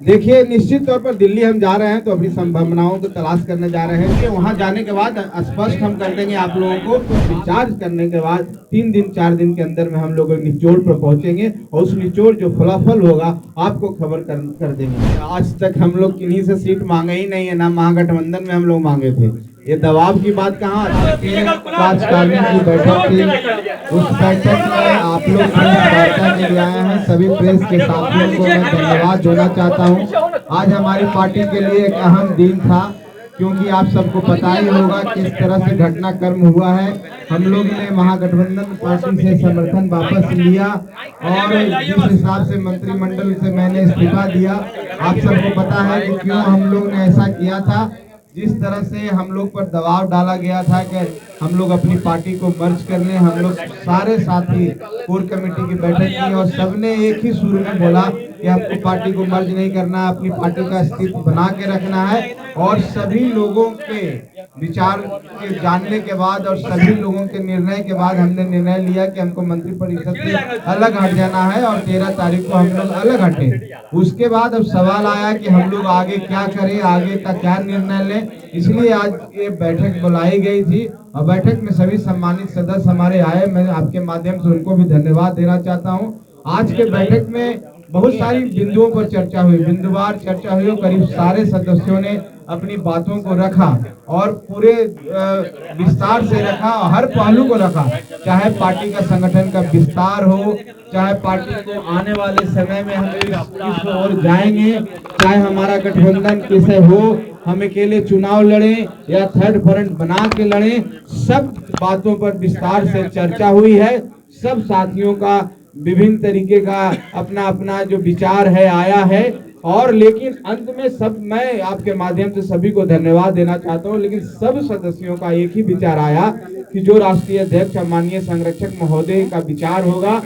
देखिए, निश्चित तौर पर दिल्ली हम जा रहे हैं तो अपनी संभावनाओं को तलाश करने जा रहे हैं कि वहां जाने के बाद स्पष्ट हम कर देंगे आप लोगों को। तो विचार करने के बाद 3 दिन 4 दिन के अंदर में हम लोग निचोड़ पर पहुंचेंगे और उस निचोड़ जो फलाफल होगा आपको खबर कर देंगे। आज तक हम लोग किन्हीं से सीट मांगे ही नहीं है, ना महागठबंधन में हम लोग मांगे थे। ये दबाव की बात कहाँ, कार्यकारिणी की बैठक थी, उस बैठक में आप लोग वार्ता के लिए आए हैं। सभी प्रेस के साथियों को मैं धन्यवाद देना चाहता हूं। आज हमारी पार्टी के लिए एक अहम दिन था, क्योंकि आप सबको पता ही होगा किस तरह से घटनाक्रम हुआ है। हम लोग ने महागठबंधन पार्टी से समर्थन वापस लिया और जिस हिसाब से मंत्रिमंडल से मैंने इस्तीफा दिया, आप सबको पता है कि क्यों हम लोग ने ऐसा किया था। जिस तरह से हम लोग पर दबाव डाला गया था कि हम लोग अपनी पार्टी को मर्ज कर लें, हम लोग सारे साथी कोर कमेटी की बैठक की और सबने एक ही सुर में बोला कि आपको पार्टी को मर्ज नहीं करना, अपनी पार्टी का अस्तित्व बना के रखना है। और सभी लोगों के विचार के जानने के बाद और सभी लोगों के निर्णय के बाद हमने निर्णय लिया कि हमको मंत्रिपरिषद से अलग हट जाना है और 13 तारीख को हम लोग अलग हटे। उसके बाद अब सवाल आया कि हम लोग आगे क्या करें, आगे का क्या निर्णय लें। इसलिए आज ये बैठक बुलाई गई थी और बैठक में सभी सम्मानित सदस्य हमारे आए। मैं आपके माध्यम से उनको भी धन्यवाद देना चाहता हूँ। आज के बैठक में बहुत सारी बिंदुओं पर चर्चा हुई, बिंदुवार चर्चा हुई। करीब सारे सदस्यों ने अपनी बातों को रखा और पूरे विस्तार से रखा, हर पहलू को रखा। चाहे पार्टी का संगठन का विस्तार हो, चाहे पार्टी को आने वाले समय में हम किस ओर जाएंगे, चाहे हमारा गठबंधन कैसे हो, हम अकेले चुनाव लड़ें या थर्ड फ्रंट बना के लड़ें, सब बातों पर विस्तार से चर्चा हुई है। सब साथियों का विभिन्न तरीके का अपना अपना जो विचार है आया है। और लेकिन अंत में सब, मैं आपके माध्यम से सभी को धन्यवाद देना चाहता हूं, लेकिन सब सदस्यों का एक ही विचार आया कि जो राष्ट्रीय अध्यक्ष माननीय संरक्षक महोदय का विचार होगा,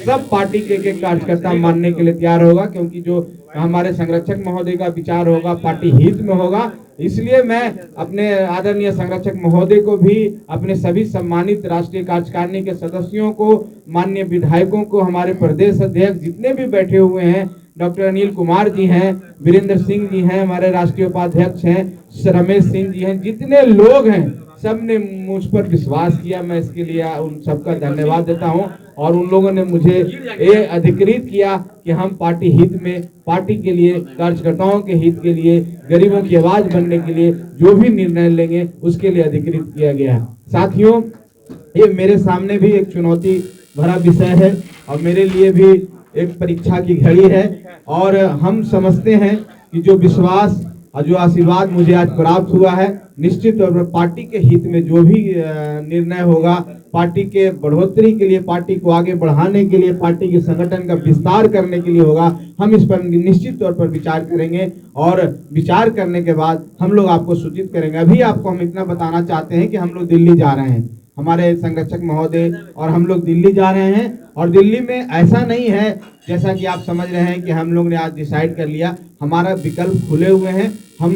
सब पार्टी के एक कार्यकर्ता मानने के लिए तैयार होगा, क्योंकि जो हमारे संरक्षक महोदय का विचार होगा पार्टी हित में होगा। इसलिए मैं अपने आदरणीय संरक्षक महोदय को भी, अपने सभी सम्मानित राष्ट्रीय कार्यकारिणी के सदस्यों को, माननीय विधायकों को, हमारे प्रदेश अध्यक्ष जितने भी बैठे हुए हैं, डॉक्टर अनिल कुमार जी हैं, वीरेंद्र सिंह जी हैं, हमारे राष्ट्रीय उपाध्यक्ष हैं, रमेश सिंह जी हैं, जितने लोग हैं सबने मुझ पर विश्वास किया। मैं इसके लिए उन सबका धन्यवाद देता हूं। और उन लोगों ने मुझे ये अधिकृत किया कि हम पार्टी हित में, पार्टी के लिए, कार्यकर्ताओं के हित के लिए, गरीबों की आवाज बनने के लिए जो भी निर्णय लेंगे उसके लिए अधिकृत किया गया है। साथियों, ये मेरे सामने भी एक चुनौती भरा विषय है और मेरे लिए भी एक परीक्षा की घड़ी है। और हम समझते हैं कि जो विश्वास और जो आशीर्वाद मुझे आज प्राप्त हुआ है, निश्चित तौर पर पार्टी के हित में जो भी निर्णय होगा, पार्टी के बढ़ोतरी के लिए, पार्टी को आगे बढ़ाने के लिए, पार्टी के संगठन का विस्तार करने के लिए होगा, हम इस पर निश्चित तौर पर विचार करेंगे। और विचार करने के बाद हम लोग आपको सूचित करेंगे। अभी आपको हम इतना बताना चाहते हैं कि हम लोग दिल्ली जा रहे हैं, हमारे संरक्षक महोदय और हम लोग दिल्ली जा रहे हैं। और दिल्ली में ऐसा नहीं है जैसा कि आप समझ रहे हैं कि हम लोग ने आज डिसाइड कर लिया। हमारा विकल्प खुले हुए हैं, हम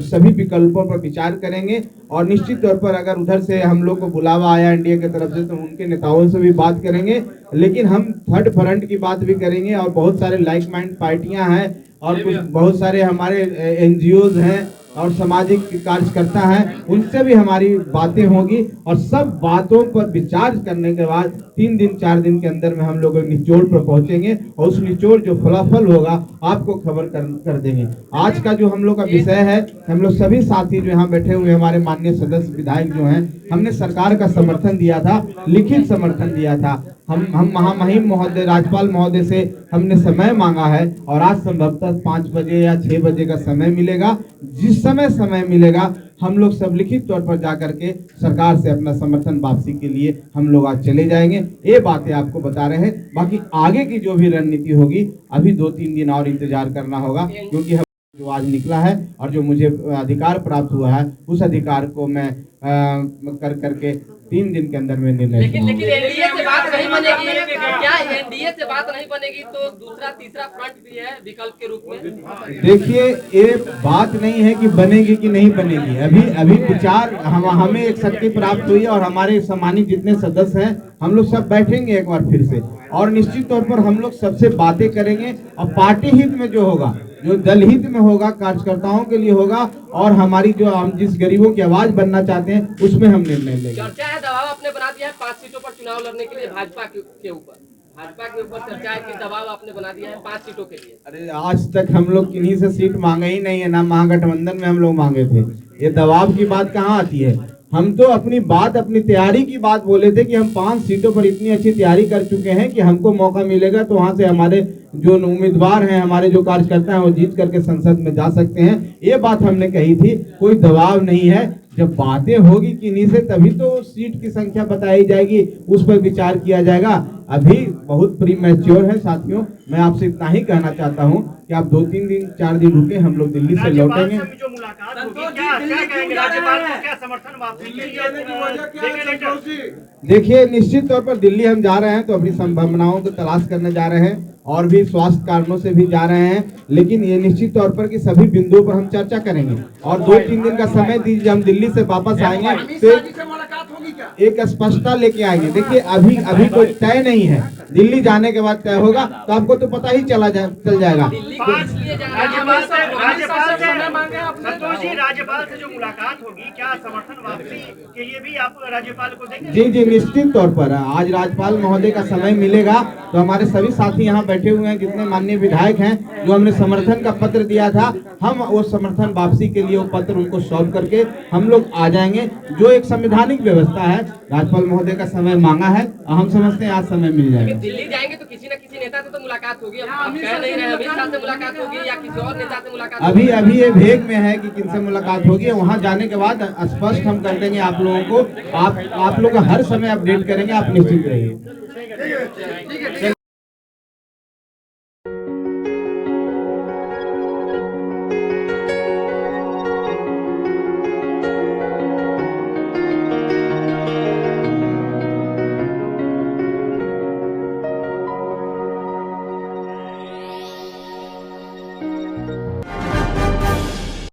सभी विकल्पों पर विचार करेंगे। और निश्चित तौर पर अगर उधर से हम लोग को बुलावा आया एनडीए की तरफ से तो उनके नेताओं से भी बात करेंगे। लेकिन हम थर्ड फ्रंट की बात भी करेंगे और बहुत सारे लाइक माइंड पार्टियां हैं और कुछ बहुत सारे हमारे एनजीओज हैं और सामाजिक कार्यकर्ता हैं, उनसे भी हमारी बातें होगी। और सब बातों पर विचार करने के बाद 3 दिन 4 दिन के अंदर में हम लोग निचोड़ पर पहुंचेंगे और उस निचोड़ जो फलाफल होगा आपको खबर कर देंगे। आज का जो हम लोग का विषय है, हम लोग सभी साथी जो यहाँ बैठे हुए हमारे माननीय सदस्य विधायक जो हैं, हमने सरकार का समर्थन दिया था, लिखित समर्थन दिया था। हम महामहिम महोदय, राज्यपाल महोदय से हमने समय मांगा है और आज संभवतः 5 बजे या 6 बजे का समय मिलेगा। जिस समय मिलेगा हम लोग सब लिखित तौर पर जाकर के सरकार से अपना समर्थन वापसी के लिए हम लोग आज चले जाएंगे। ये बातें आपको बता रहे हैं। बाकी आगे की जो भी रणनीति होगी, अभी 2-3 दिन और इंतजार करना होगा, क्योंकि जो आज निकला है और जो मुझे अधिकार प्राप्त हुआ है, उस अधिकार को मैं करके 3 दिन के अंदर में निर्णय। लेकिन एनडीए से बात नहीं बनेगी क्या? एनडीए से बात नहीं बनेगी तो दूसरा तीसरा फ्रंट भी है विकल्प के रूप में। देखिए, ये बात नहीं है कि बनेगी कि नहीं बनेगी। अभी विचार हमें एक शक्ति प्राप्त हुई है और हमारे सम्मानित जितने सदस्य हैं हम लोग सब बैठेंगे एक बार फिर से और निश्चित तौर पर हम लोग सबसे बातें करेंगे और पार्टी हित में जो होगा जो दलहित में होगा, कार्यकर्ताओं के लिए होगा और हमारी जो हम जिस गरीबों की आवाज बनना चाहते हैं उसमें हम निर्णय लेंगे। चर्चा है, दबाव आपने बना दिया है 5 सीटों पर चुनाव लड़ने के लिए भाजपा के ऊपर चर्चा है कि दबाव आपने बना दिया है 5 सीटों के लिए। अरे आज तक हम लोग किन्हीं से सीट मांगे ही नहीं है, ना महागठबंधन में हम लोग मांगे थे। ये दबाव की बात कहाँ आती है? हम तो अपनी तैयारी की बात बोले थे कि हम 5 सीटों पर इतनी अच्छी तैयारी कर चुके हैं कि हमको मौका मिलेगा तो वहां से हमारे जो उम्मीदवार हैं, हमारे जो कार्यकर्ता हैं, वो जीत करके संसद में जा सकते हैं। ये बात हमने कही थी, कोई दबाव नहीं है। जब बातें होगी किन्हीं से तभी तो सीट की संख्या बताई जाएगी, उस पर विचार किया जाएगा। अभी बहुत प्रीमैच्योर है साथियों। मैं आपसे इतना ही कहना चाहता हूं कि आप 2-3 दिन 4 दिन रुके, हम लोग दिल्ली से लौटेंगे। जो मुलाकात होगी, क्या कहेंगे राज्यपाल को, क्या समर्थन वापसी के लिए? देखिए, निश्चित तौर पर दिल्ली हम जा रहे हैं तो अपनी संभावनाओं को तलाश करने जा रहे हैं और भी स्वास्थ्य कारणों से भी जा रहे हैं, लेकिन ये निश्चित तौर पर कि सभी बिंदुओं पर हम चर्चा करेंगे और 2-3 दिन का समय दीजिए। हम दिल्ली से वापस आएंगे तो एक स्पष्टता लेके आएंगे। देखिए, अभी कोई तय नहीं है, दिल्ली जाने के बाद तय होगा तो आपको तो पता ही चल जाएगा। राज्यपाल से जो मुलाकात होगी, क्या समर्थन वापसी के लिए भी आप राज्यपाल को देंगे? जी, निश्चित तौर पर आज राज्यपाल महोदय का समय मिलेगा तो हमारे सभी साथी यहाँ बैठे हुए हैं, जितने माननीय विधायक हैं, जो हमने समर्थन का पत्र दिया था, हम वो समर्थन वापसी के लिए वो पत्र उनको सौंप करके हम लोग आ जाएंगे। जो एक संवैधानिक व्यवस्था है, राज्यपाल महोदय का समय मांगा है, हम समझते हैं आज समय मिल जाएगा। दिल्ली जाएंगे तो किसी न किसी नेता से तो मुलाकात होगी। आप कह नहीं रहे अमित शाह से मुलाकात होगी या किसी और नेता से मुलाकात? अभी ये भेग में है कि किनसे मुलाकात होगी। वहां जाने के बाद स्पष्ट हम कर देंगे आप लोगों को। आप लोग हर समय अपडेट करेंगे, आप निश्चिंत रहिए।